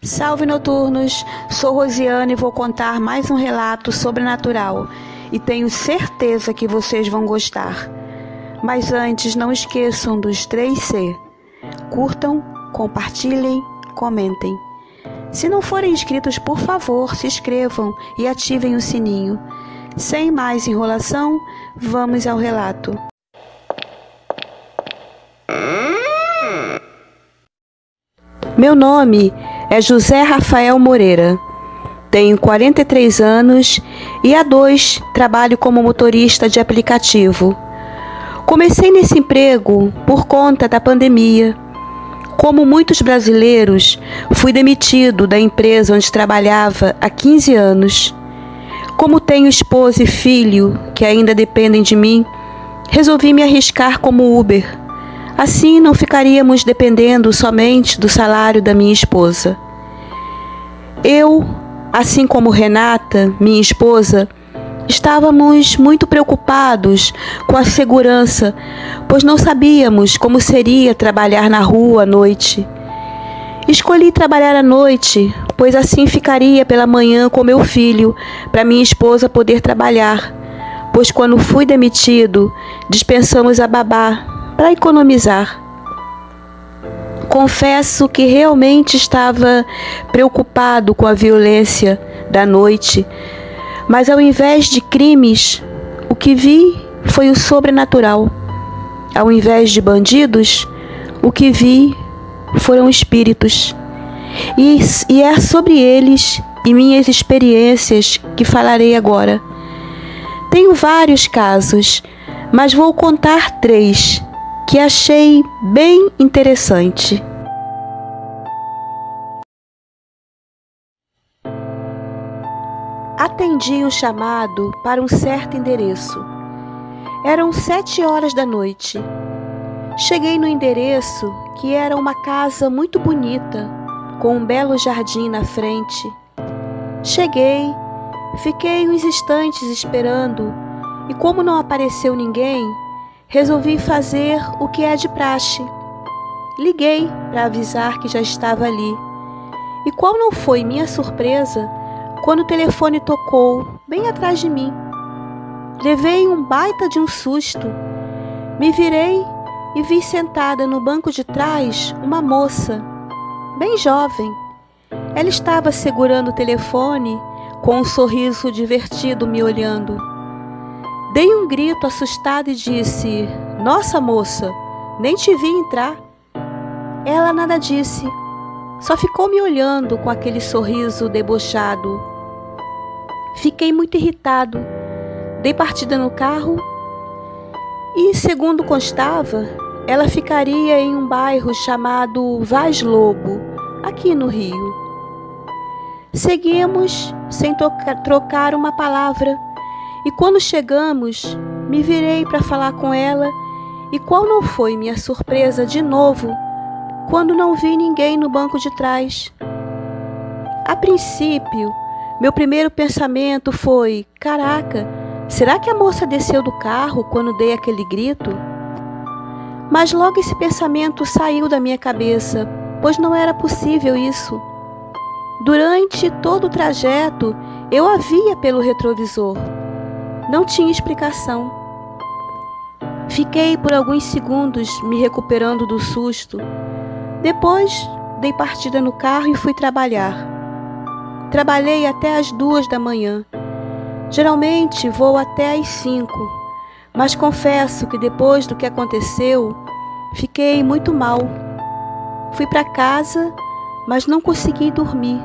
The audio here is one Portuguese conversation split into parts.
Salve noturnos, sou Rosiane e vou contar mais um relato sobrenatural e tenho certeza que vocês vão gostar. Mas antes, não esqueçam dos 3C. Curtam, compartilhem, comentem. Se não forem inscritos, por favor, se inscrevam e ativem o sininho. Sem mais enrolação, vamos ao relato. Meu nome é José Rafael Moreira. Tenho 43 anos e há 2 trabalho como motorista de aplicativo. Comecei nesse emprego por conta da pandemia. Como muitos brasileiros, fui demitido da empresa onde trabalhava há 15 anos. Como tenho esposa e filho que ainda dependem de mim, resolvi me arriscar como Uber. Assim não ficaríamos dependendo somente do salário da minha esposa. Eu, assim como Renata, minha esposa, estávamos muito preocupados com a segurança, pois não sabíamos como seria trabalhar na rua à noite. Escolhi trabalhar à noite, pois assim ficaria pela manhã com meu filho, para minha esposa poder trabalhar, pois quando fui demitido, dispensamos a babá para economizar. Confesso que realmente estava preocupado com a violência da noite, mas ao invés de crimes, o que vi foi o sobrenatural. Ao invés de bandidos, o que vi foram espíritos. E é sobre eles e minhas experiências que falarei agora. Tenho vários casos, mas vou contar 3 que achei bem interessante. Atendi um chamado para um certo endereço. Eram 7 horas da noite. Cheguei no endereço, que era uma casa muito bonita, com um belo jardim na frente. Cheguei, fiquei uns instantes esperando, e como não apareceu ninguém, resolvi fazer o que é de praxe. Liguei para avisar que já estava ali. E qual não foi minha surpresa quando o telefone tocou bem atrás de mim. Levei um baita de um susto. Me virei e vi sentada no banco de trás uma moça, bem jovem. Ela estava segurando o telefone com um sorriso divertido me olhando. Dei um grito assustado e disse: "Nossa, moça, nem te vi entrar." Ela nada disse, só ficou me olhando com aquele sorriso debochado. Fiquei muito irritado, dei partida no carro e, segundo constava, ela ficaria em um bairro chamado Vaz Lobo, aqui no Rio. Seguimos sem trocar uma palavra. E quando chegamos, me virei para falar com ela, e qual não foi minha surpresa de novo, quando não vi ninguém no banco de trás. A princípio, meu primeiro pensamento foi: caraca, será que a moça desceu do carro quando dei aquele grito? Mas logo esse pensamento saiu da minha cabeça, pois não era possível isso. Durante todo o trajeto, eu a via pelo retrovisor. Não tinha explicação. Fiquei por alguns segundos me recuperando do susto. Depois, dei partida no carro e fui trabalhar. Trabalhei até às 2 da manhã. Geralmente vou até às 5, mas confesso que depois do que aconteceu, fiquei muito mal. Fui para casa, mas não consegui dormir.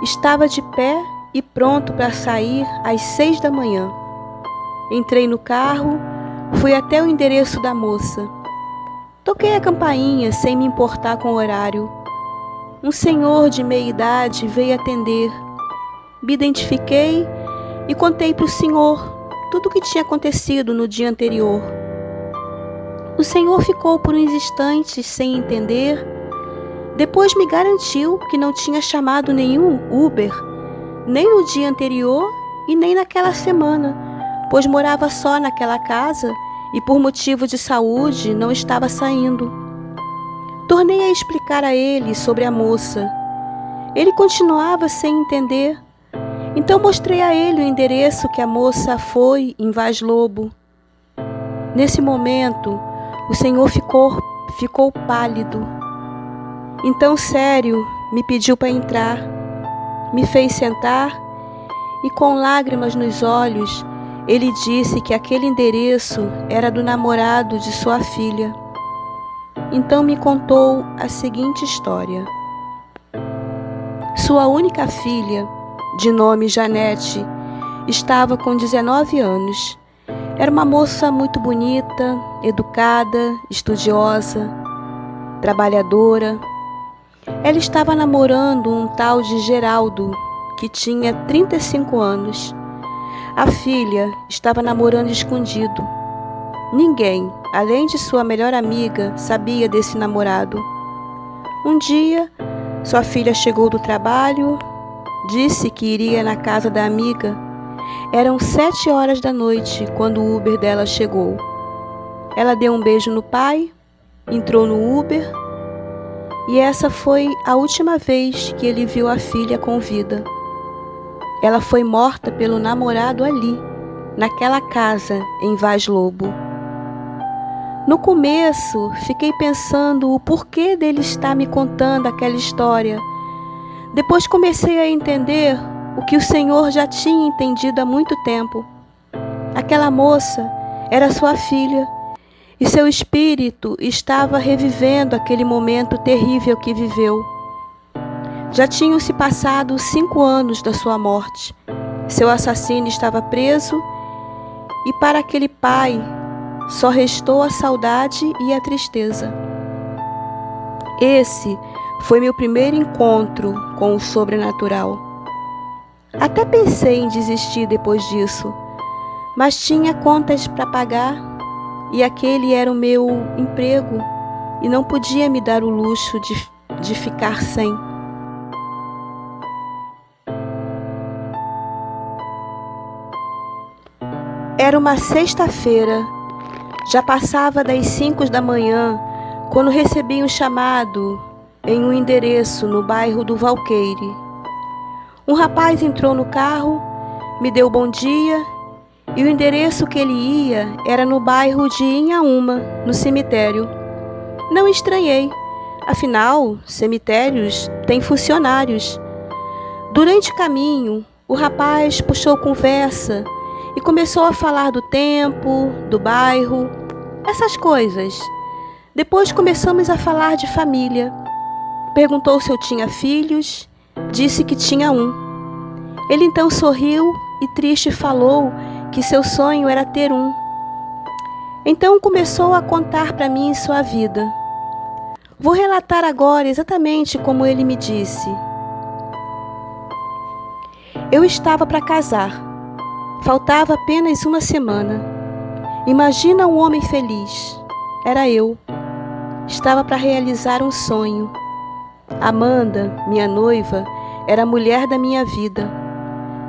Estava de pé e pronto para sair às 6 da manhã. Entrei no carro, fui até o endereço da moça. Toquei a campainha sem me importar com o horário. Um senhor de meia idade veio atender. Me identifiquei e contei para o senhor tudo o que tinha acontecido no dia anterior. O senhor ficou por uns instantes sem entender. Depois me garantiu que não tinha chamado nenhum Uber, nem no dia anterior e nem naquela semana, pois morava só naquela casa e por motivo de saúde não estava saindo. Tornei a explicar a ele sobre a moça. Ele continuava sem entender. Então mostrei a ele o endereço que a moça foi em Vaz Lobo. Nesse momento, o Senhor ficou pálido. Então, sério, me pediu para entrar, me fez sentar e, com lágrimas nos olhos, ele disse que aquele endereço era do namorado de sua filha. Então me contou a seguinte história. Sua única filha, de nome Janete, estava com 19 anos. Era uma moça muito bonita, educada, estudiosa, trabalhadora. Ela estava namorando um tal de Geraldo, que tinha 35 anos. A filha estava namorando escondido. Ninguém, além de sua melhor amiga, sabia desse namorado. Um dia, sua filha chegou do trabalho, disse que iria na casa da amiga. Eram 7 horas da noite quando o Uber dela chegou. Ela deu um beijo no pai, entrou no Uber e essa foi a última vez que ele viu a filha com vida. Ela foi morta pelo namorado ali, naquela casa em Vaz Lobo. No começo, fiquei pensando o porquê dele estar me contando aquela história. Depois comecei a entender o que o Senhor já tinha entendido há muito tempo. Aquela moça era sua filha e seu espírito estava revivendo aquele momento terrível que viveu. Já tinham se passado 5 anos da sua morte. Seu assassino estava preso e para aquele pai só restou a saudade e a tristeza. Esse foi meu primeiro encontro com o sobrenatural. Até pensei em desistir depois disso, mas tinha contas para pagar e aquele era o meu emprego e não podia me dar o luxo de ficar sem. Era uma sexta-feira, já passava das 5 da manhã, quando recebi um chamado em um endereço no bairro do Valqueire. Um rapaz entrou no carro, me deu bom dia e o endereço que ele ia era no bairro de Inhaúma, no cemitério. Não estranhei, afinal, cemitérios têm funcionários. Durante o caminho, o rapaz puxou conversa e começou a falar do tempo, do bairro, essas coisas. Depois começamos a falar de família. Perguntou se eu tinha filhos, disse que tinha um. Ele então sorriu e triste falou que seu sonho era ter um. Então começou a contar para mim sua vida. Vou relatar agora exatamente como ele me disse. Eu estava para casar. Faltava apenas uma semana. Imagina um homem feliz. Era eu. Estava para realizar um sonho. Amanda, minha noiva, era a mulher da minha vida.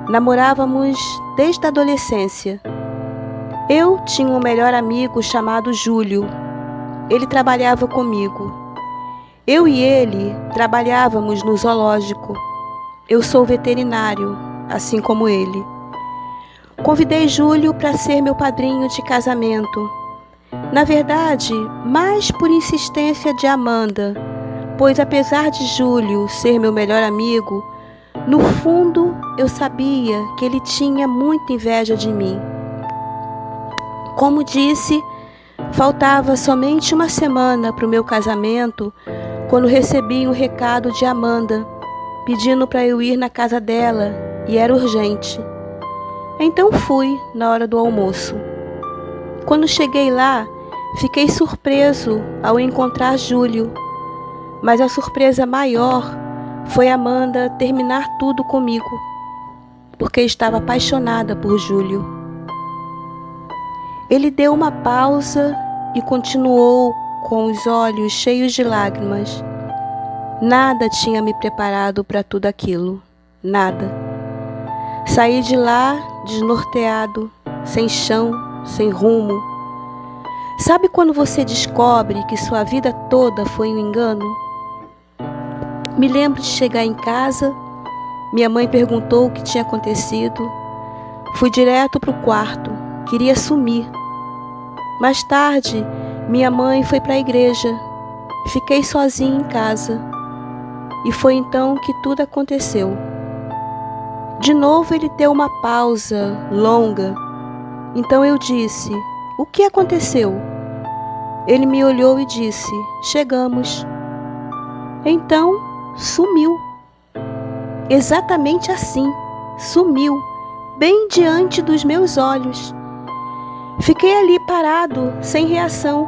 Namorávamos desde a adolescência. Eu tinha um melhor amigo chamado Júlio. Ele trabalhava comigo. Eu e ele trabalhávamos no zoológico. Eu sou veterinário, assim como ele. Convidei Júlio para ser meu padrinho de casamento. Na verdade, mais por insistência de Amanda, pois apesar de Júlio ser meu melhor amigo, no fundo eu sabia que ele tinha muita inveja de mim. Como disse, faltava somente uma semana para o meu casamento, quando recebi um recado de Amanda, pedindo para eu ir na casa dela, e era urgente. Então fui na hora do almoço. Quando cheguei lá, fiquei surpreso ao encontrar Júlio, mas a surpresa maior foi Amanda terminar tudo comigo, porque estava apaixonada por Júlio. Ele deu uma pausa e continuou com os olhos cheios de lágrimas. Nada tinha me preparado para tudo aquilo, nada. Saí de lá desnorteado, sem chão, sem rumo. Sabe quando você descobre que sua vida toda foi um engano? Me lembro de chegar em casa, minha mãe perguntou o que tinha acontecido. Fui direto para o quarto, queria sumir. Mais tarde, minha mãe foi para a igreja. Fiquei sozinha em casa. E foi então que tudo aconteceu. De novo ele deu uma pausa longa. Então eu disse: "O que aconteceu?" Ele me olhou e disse: "Chegamos." Então sumiu. Exatamente assim, sumiu, bem diante dos meus olhos. Fiquei ali parado, sem reação.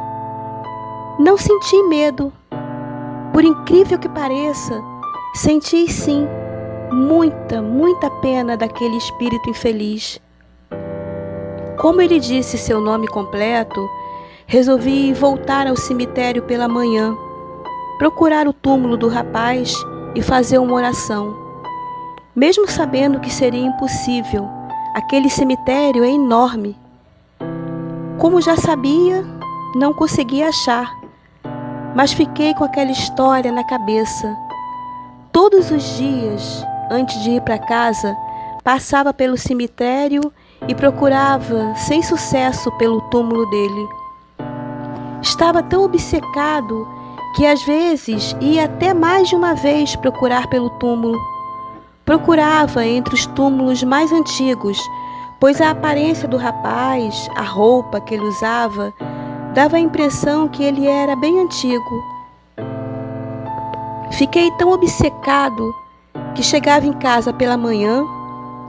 Não senti medo. Por incrível que pareça, senti sim muita pena daquele espírito infeliz. Como ele disse seu nome completo, resolvi voltar ao cemitério pela manhã, procurar o túmulo do rapaz e fazer uma oração. Mesmo sabendo que seria impossível, aquele cemitério é enorme. Como já sabia, não consegui achar, mas fiquei com aquela história na cabeça. Todos os dias, antes de ir para casa, passava pelo cemitério e procurava, sem sucesso, pelo túmulo dele. Estava tão obcecado que às vezes ia até mais de uma vez procurar pelo túmulo. Procurava entre os túmulos mais antigos, pois a aparência do rapaz, a roupa que ele usava, dava a impressão que ele era bem antigo. Fiquei tão obcecado que chegava em casa pela manhã,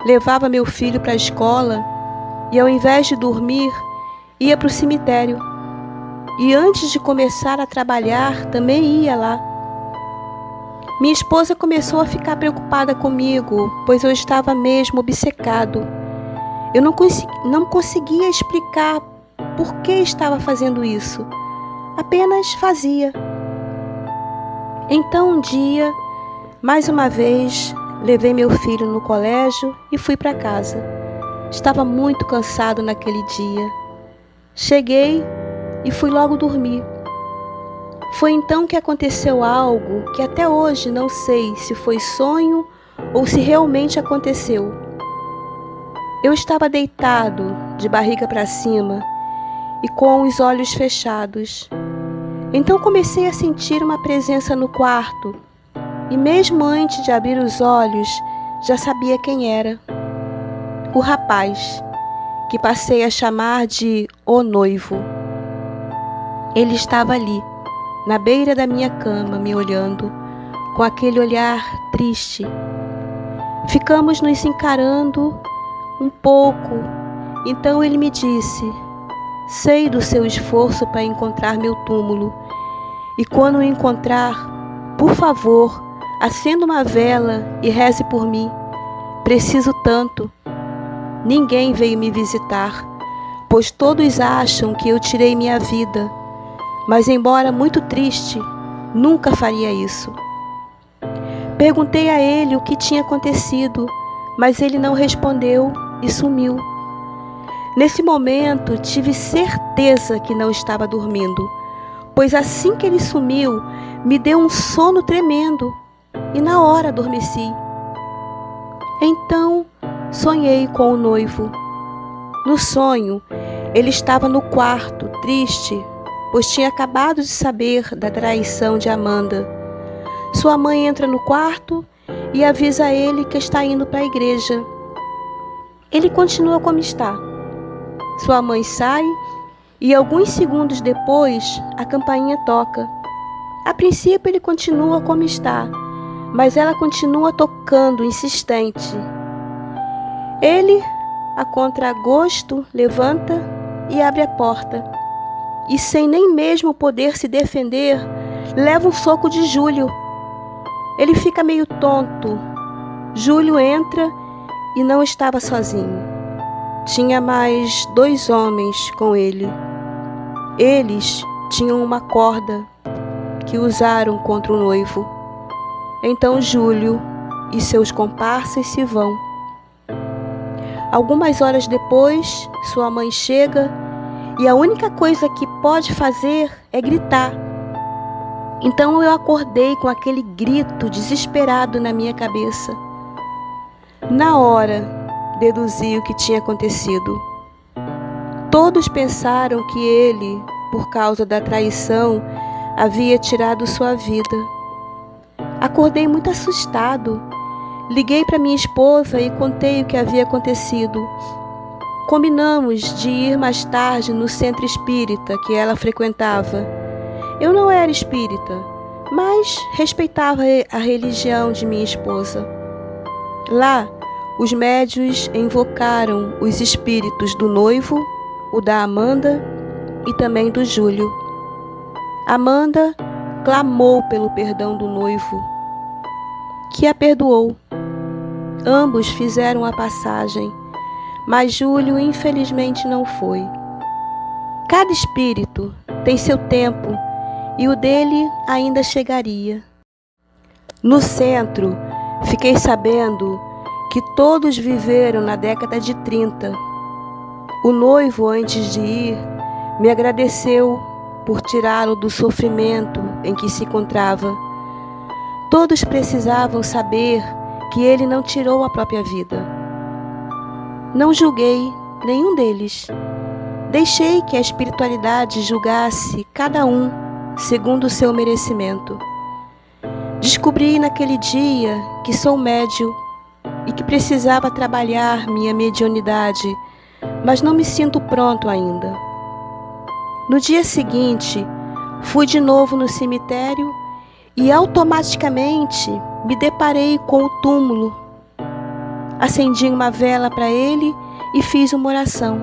levava meu filho para a escola e, ao invés de dormir, ia para o cemitério. E antes de começar a trabalhar, também ia lá. Minha esposa começou a ficar preocupada comigo, pois eu estava mesmo obcecado. Eu não conseguia explicar por que estava fazendo isso. Apenas fazia. Então um dia, mais uma vez, levei meu filho no colégio e fui para casa. Estava muito cansado naquele dia. Cheguei e fui logo dormir. Foi então que aconteceu algo que até hoje não sei se foi sonho ou se realmente aconteceu. Eu estava deitado, de barriga para cima e com os olhos fechados. Então comecei a sentir uma presença no quarto e mesmo antes de abrir os olhos, já sabia quem era. O rapaz, que passei a chamar de O Noivo. Ele estava ali, na beira da minha cama, me olhando, com aquele olhar triste. Ficamos nos encarando um pouco, então ele me disse: "Sei do seu esforço para encontrar meu túmulo, e quando o encontrar, por favor, acenda uma vela e reze por mim. Preciso tanto. Ninguém veio me visitar, pois todos acham que eu tirei minha vida, mas embora muito triste, nunca faria isso." Perguntei a ele o que tinha acontecido, mas ele não respondeu e sumiu. Nesse momento, tive certeza que não estava dormindo, pois assim que ele sumiu, me deu um sono tremendo e na hora adormeci. Então, sonhei com o noivo. No sonho, ele estava no quarto, triste, pois tinha acabado de saber da traição de Amanda. Sua mãe entra no quarto e avisa a ele que está indo para a igreja. Ele continua como está. Sua mãe sai e alguns segundos depois a campainha toca. A princípio ele continua como está, mas ela continua tocando, insistente. Ele, a contragosto, levanta e abre a porta. E sem nem mesmo poder se defender, leva um soco de Júlio. Ele fica meio tonto. Júlio entra e não estava sozinho. Tinha mais 2 homens com ele. Eles tinham uma corda que usaram contra o noivo. Então Júlio e seus comparsas se vão. Algumas horas depois, sua mãe chega e a única coisa que pode fazer é gritar. Então eu acordei com aquele grito desesperado na minha cabeça. Na hora, deduzi o que tinha acontecido. Todos pensaram que ele, por causa da traição, havia tirado sua vida. Acordei muito assustado. Liguei para minha esposa e contei o que havia acontecido. Combinamos de ir mais tarde no centro espírita que ela frequentava. Eu não era espírita, mas respeitava a religião de minha esposa. Lá, os médiuns invocaram os espíritos do noivo, o da Amanda e também do Júlio. Amanda clamou pelo perdão do noivo, que a perdoou. Ambos fizeram a passagem, mas Júlio infelizmente não foi. Cada espírito tem seu tempo e o dele ainda chegaria. No centro, fiquei sabendo que todos viveram na década de 30. O noivo, antes de ir, me agradeceu por tirá-lo do sofrimento em que se encontrava. Todos precisavam saber que ele não tirou a própria vida. Não julguei nenhum deles. Deixei que a espiritualidade julgasse cada um segundo o seu merecimento. Descobri naquele dia que sou médium e que precisava trabalhar minha mediunidade, mas não me sinto pronto ainda. No dia seguinte, fui de novo no cemitério e automaticamente me deparei com o túmulo. Acendi uma vela para ele e fiz uma oração.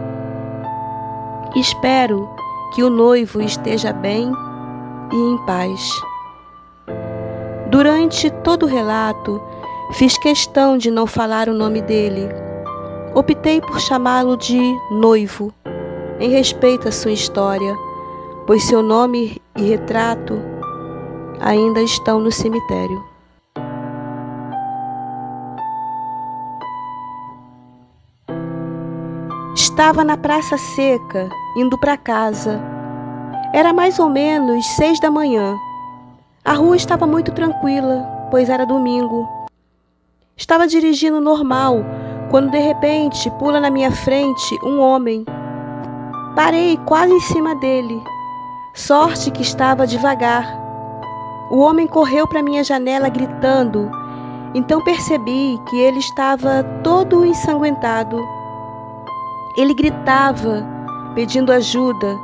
Espero que o noivo esteja bem e em paz. Durante todo o relato, fiz questão de não falar o nome dele. Optei por chamá-lo de noivo, em respeito à sua história, pois seu nome e retrato ainda estão no cemitério. Estava na Praça Seca, indo para casa. Era mais ou menos 6 da manhã. A rua estava muito tranquila, pois era domingo. Estava dirigindo normal, quando de repente pula na minha frente um homem. Parei quase em cima dele. Sorte que estava devagar. O homem correu para minha janela gritando. Então percebi que ele estava todo ensanguentado. Ele gritava, pedindo ajuda,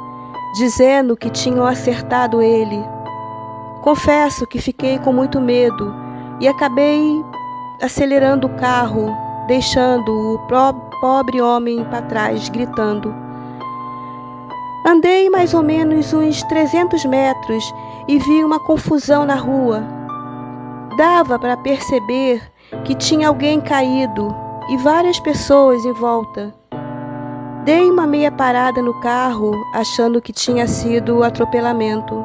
dizendo que tinham acertado ele. Confesso que fiquei com muito medo e acabei acelerando o carro, deixando o pobre homem para trás, gritando. Andei mais ou menos uns 300 metros e vi uma confusão na rua. Dava para perceber que tinha alguém caído e várias pessoas em volta. Dei uma meia parada no carro, achando que tinha sido atropelamento.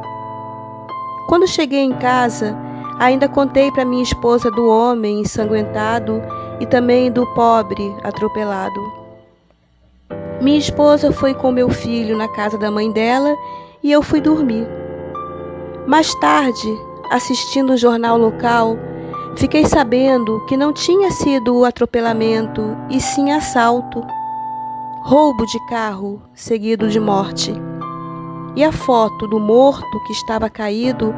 Quando cheguei em casa, ainda contei para minha esposa do homem ensanguentado e também do pobre atropelado. Minha esposa foi com meu filho na casa da mãe dela e eu fui dormir. Mais tarde, assistindo o jornal local, fiquei sabendo que não tinha sido atropelamento e sim assalto. Roubo de carro seguido de morte. E a foto do morto que estava caído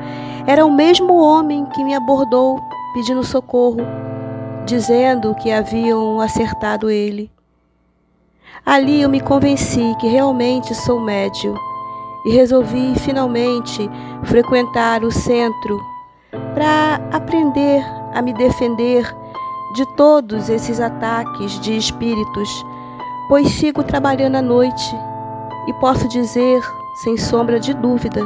era o mesmo homem que me abordou pedindo socorro, dizendo que haviam acertado ele. Ali eu me convenci que realmente sou médium e resolvi finalmente frequentar o centro para aprender a me defender de todos esses ataques de espíritos, pois sigo trabalhando à noite e posso dizer, sem sombra de dúvida,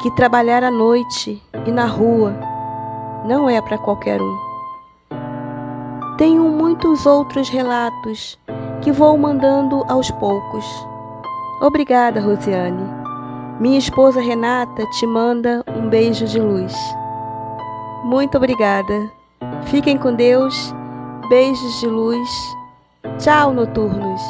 que trabalhar à noite e na rua não é para qualquer um. Tenho muitos outros relatos que vou mandando aos poucos. Obrigada, Rosiane. Minha esposa Renata te manda um beijo de luz. Muito obrigada. Fiquem com Deus. Beijos de luz. Tchau, noturnos.